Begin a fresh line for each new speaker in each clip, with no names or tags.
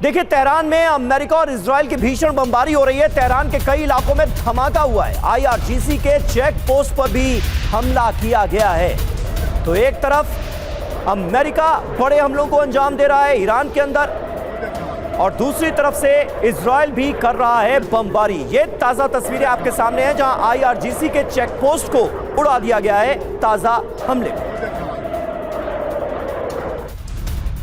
देखिए, तेहरान में अमेरिका और इजराइल की भीषण बमबारी हो रही है। तेहरान के कई इलाकों में धमाका हुआ है। IRGC के चेक पोस्ट पर भी हमला किया गया है। तो एक तरफ अमेरिका बड़े हमलों को अंजाम दे रहा है ईरान के अंदर, और दूसरी तरफ से इजराइल भी कर रहा है बमबारी। ये ताजा तस्वीरें आपके सामने हैं, जहां IRGC के चेक पोस्ट को उड़ा दिया गया है ताजा हमले में।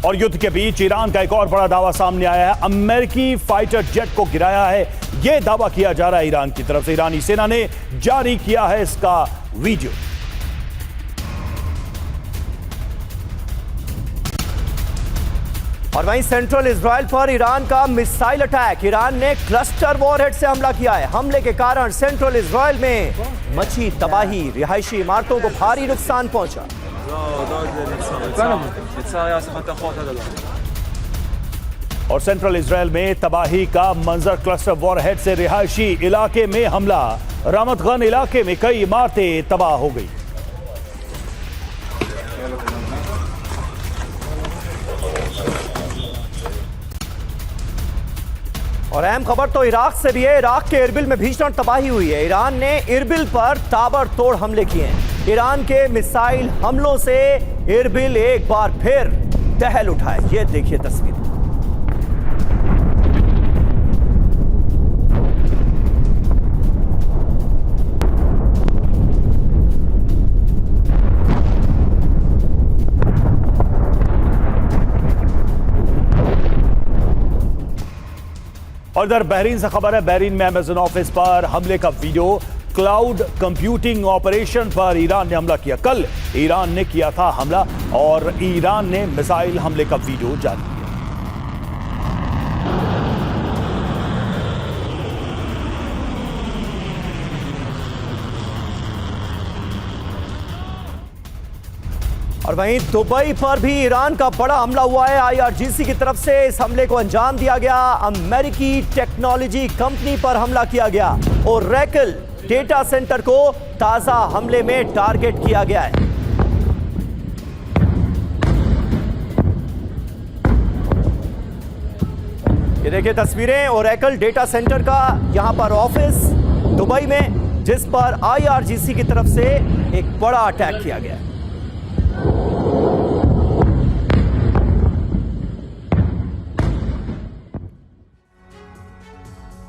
और युद्ध के बीच ईरान का एक और बड़ा दावा सामने आया है। अमेरिकी फाइटर जेट को गिराया है, यह दावा किया जा रहा है ईरान की तरफ से। ईरानी सेना ने जारी किया है इसका वीडियो।
और वहीं सेंट्रल इजराइल पर ईरान का मिसाइल अटैक। ईरान ने क्लस्टर वॉरहेड से हमला किया है। हमले के कारण सेंट्रल इजराइल में मची तबाही, रिहायशी इमारतों को भारी नुकसान पहुंचा।
और सेंट्रल इजराइल में तबाही का मंजर, क्लस्टर वॉरहेड से रिहायशी इलाके में हमला। रामत गन इलाके में कई इमारतें तबाह हो गई।
और अहम खबर तो इराक से भी है। इराक के इरबिल में भीषण तबाही हुई है। ईरान ने इरबिल पर ताबड़तोड़ हमले किए हैं। ईरान के मिसाइल हमलों से इरबिल एक बार फिर दहल उठा है। ये देखिए तस्वीर।
और इधर बहरीन से खबर है। बहरीन में अमेज़न ऑफिस पर हमले का वीडियो। क्लाउड कंप्यूटिंग ऑपरेशन पर ईरान ने हमला किया। कल ईरान ने किया था हमला और ईरान ने मिसाइल हमले का वीडियो जारी किया।
और वहीं दुबई पर भी ईरान का बड़ा हमला हुआ है। IRGC की तरफ से इस हमले को अंजाम दिया गया। अमेरिकी टेक्नोलॉजी कंपनी पर हमला किया गया और ओरेकल डेटा सेंटर को ताजा हमले में टारगेट किया गया है। ये देखिए तस्वीरें ओरेकल डेटा सेंटर का, यहां पर ऑफिस दुबई में, जिस पर IRGC की तरफ से एक बड़ा अटैक किया गया है।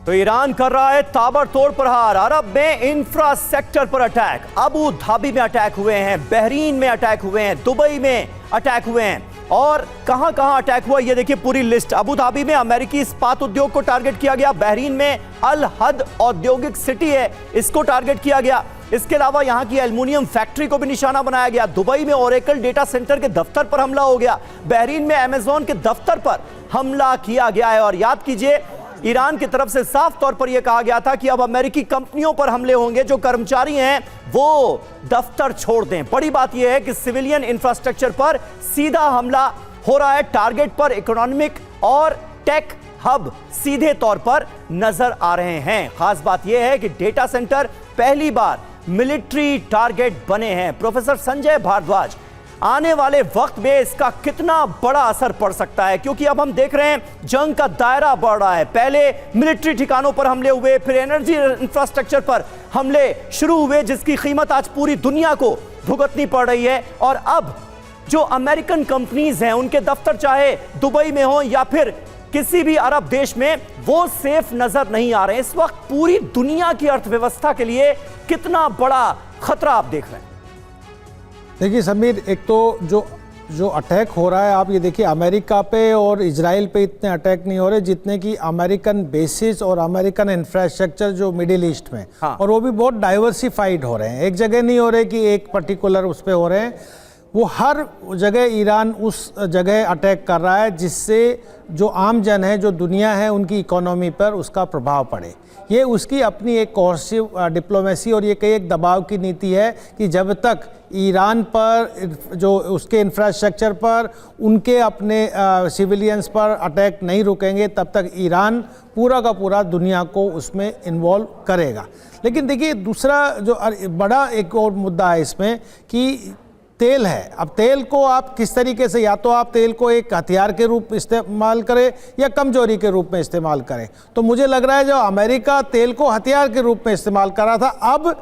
तो ईरान कर रहा है ताबड़तोड़ प्रहार। अरब में इंफ्रास्ट्रक्चर पर अटैक, अबू धाबी में अटैक हुए हैं, बहरीन में अटैक हुए हैं, दुबई में अटैक हुए हैं, और कहां कहां अटैक हुआ ये देखिए पूरी लिस्ट। अबू धाबी में अमेरिकी इस्पात उद्योग को टारगेट किया गया। बहरीन में अल हद औद्योगिक सिटी है, इसको टारगेट किया गया। इसके अलावा यहां की एल्युमिनियम फैक्ट्री को भी निशाना बनाया गया। दुबई में ओरेकल डेटा सेंटर के दफ्तर पर हमला हो गया। बहरीन में अमेज़न के दफ्तर पर हमला किया गया है। और याद कीजिए, ईरान की तरफ से साफ तौर पर यह कहा गया था कि अब अमेरिकी कंपनियों पर हमले होंगे, जो कर्मचारी हैं वो दफ्तर छोड़ दें। बड़ी बात यह है कि सिविलियन इंफ्रास्ट्रक्चर पर सीधा हमला हो रहा है। टारगेट पर इकोनॉमिक और टेक हब सीधे तौर पर नजर आ रहे हैं। खास बात यह है कि डेटा सेंटर पहली बार मिलिट्री टारगेट बने हैं। प्रोफेसर संजय भारद्वाज, आने वाले वक्त में इसका कितना बड़ा असर पड़ सकता है, क्योंकि अब हम देख रहे हैं जंग का दायरा बढ़ रहा है। पहले मिलिट्री ठिकानों पर हमले हुए, फिर एनर्जी इंफ्रास्ट्रक्चर पर हमले शुरू हुए, जिसकी कीमत आज पूरी दुनिया को भुगतनी पड़ रही है। और अब जो अमेरिकन कंपनीज हैं, उनके दफ्तर चाहे दुबई में हो या फिर किसी भी अरब देश में, वो सेफ नजर नहीं आ रहे हैं। इस वक्त पूरी दुनिया की अर्थव्यवस्था के लिए कितना बड़ा खतरा आप देख रहे हैं।
देखिए समीर, एक तो जो अटैक हो रहा है, आप ये देखिए अमेरिका पे और इजराइल पे इतने अटैक नहीं हो रहे जितने कि अमेरिकन बेसिस और अमेरिकन इंफ्रास्ट्रक्चर जो मिडिल ईस्ट में,
हाँ।
और वो भी बहुत डाइवर्सिफाइड हो रहे हैं। एक जगह नहीं हो रहे कि एक पर्टिकुलर उस पे हो रहे हैं, वो हर जगह ईरान उस जगह अटैक कर रहा है, जिससे जो आम जन है, जो दुनिया है, उनकी इकोनॉमी पर उसका प्रभाव पड़े। ये उसकी अपनी एक कोर्सिव डिप्लोमेसी और ये कई एक दबाव की नीति है कि जब तक ईरान पर, जो उसके इंफ्रास्ट्रक्चर पर, उनके अपने सिविलियंस पर अटैक नहीं रुकेंगे, तब तक ईरान पूरा का पूरा दुनिया को उसमें इन्वॉल्व करेगा। लेकिन देखिए दूसरा जो बड़ा एक और मुद्दा है इसमें कि तेल है। अब तेल को आप किस तरीके से, या तो आप तेल को एक हथियार के रूप में इस्तेमाल करें या कमजोरी के रूप में इस्तेमाल करें। तो मुझे लग रहा है जो अमेरिका तेल को हथियार के रूप में इस्तेमाल कर रहा था, अब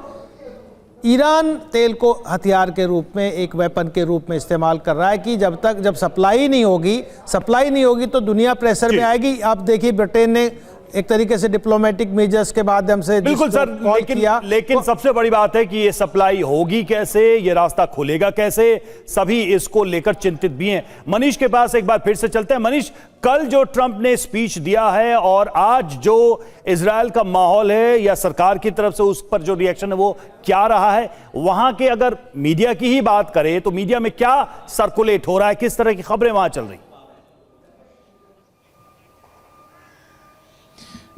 ईरान तेल को हथियार के रूप में, एक वेपन के रूप में इस्तेमाल कर रहा है कि जब सप्लाई नहीं होगी तो दुनिया प्रेशर में आएगी। आप देखिए ब्रिटेन ने एक तरीके से डिप्लोमेटिक मेजर्स के माध्यम से
बिल्कुल सर, लेकिन सबसे बड़ी बात है कि ये सप्लाई होगी कैसे, ये रास्ता खुलेगा कैसे, सभी इसको लेकर चिंतित भी हैं। मनीष के पास एक बार फिर से चलते हैं। मनीष, कल जो ट्रंप ने स्पीच दिया है और आज जो इजरायल का माहौल है या सरकार की तरफ से उस पर जो रिएक्शन है वो क्या रहा है? वहां के अगर मीडिया की ही बात करें तो मीडिया में क्या सर्कुलेट हो रहा है, किस तरह की खबरें वहां चल रही?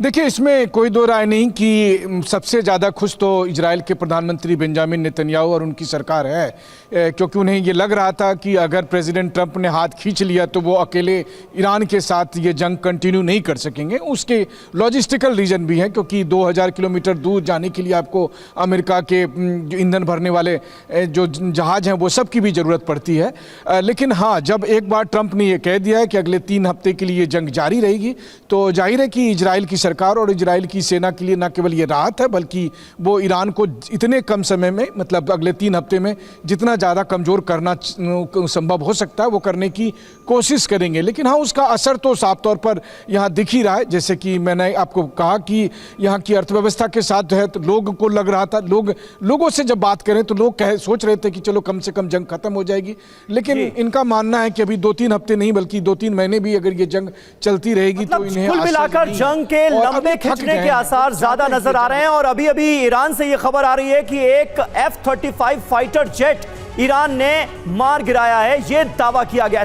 देखिए, इसमें कोई दो राय नहीं कि सबसे ज़्यादा खुश तो इजराइल के प्रधानमंत्री बेंजामिन नेतन्याहू और उनकी सरकार है, क्योंकि उन्हें ये लग रहा था कि अगर प्रेसिडेंट ट्रंप ने हाथ खींच लिया तो वो अकेले ईरान के साथ ये जंग कंटिन्यू नहीं कर सकेंगे। उसके लॉजिस्टिकल रीजन भी हैं, क्योंकि 2000 किलोमीटर दूर जाने के लिए आपको अमेरिका के जो ईंधन भरने वाले जो जहाज़ हैं वो सब की भी ज़रूरत पड़ती है। लेकिन हाँ, जब एक बार ट्रंप ने ये कह दिया है कि अगले 3 हफ्ते के लिए जंग जारी रहेगी, तो जाहिर है कि इजराइल की सरकार और इजराइल की सेना के लिए न केवल ये राहत है, बल्कि वो ईरान को इतने कम समय में, मतलब अगले 3 हफ्ते में जितना ज़्यादा कमज़ोर करना संभव हो सकता है वो करने की कोशिश करेंगे। लेकिन हाँ, उसका असर तो साफ तौर पर यहाँ दिख ही रहा है। जैसे कि मैंने आपको कहा कि यहाँ की अर्थव्यवस्था के साथ जो है, तो लोगों को लग रहा था, लोगों से जब बात करें तो लोग सोच रहे थे कि चलो कम से कम जंग खत्म हो जाएगी। लेकिन इनका मानना है कि अभी 2-3 हफ्ते नहीं बल्कि 2-3 महीने भी अगर ये जंग चलती रहेगी तो इन्हें
कुल मिलाकर जंग के लंबे खिंचने के आसार ज्यादा नजर आ रहे हैं। और अभी अभी ईरान से यह खबर आ रही है कि एक F-35 फाइटर जेट ईरान ने मार गिराया है, यह दावा किया गया है।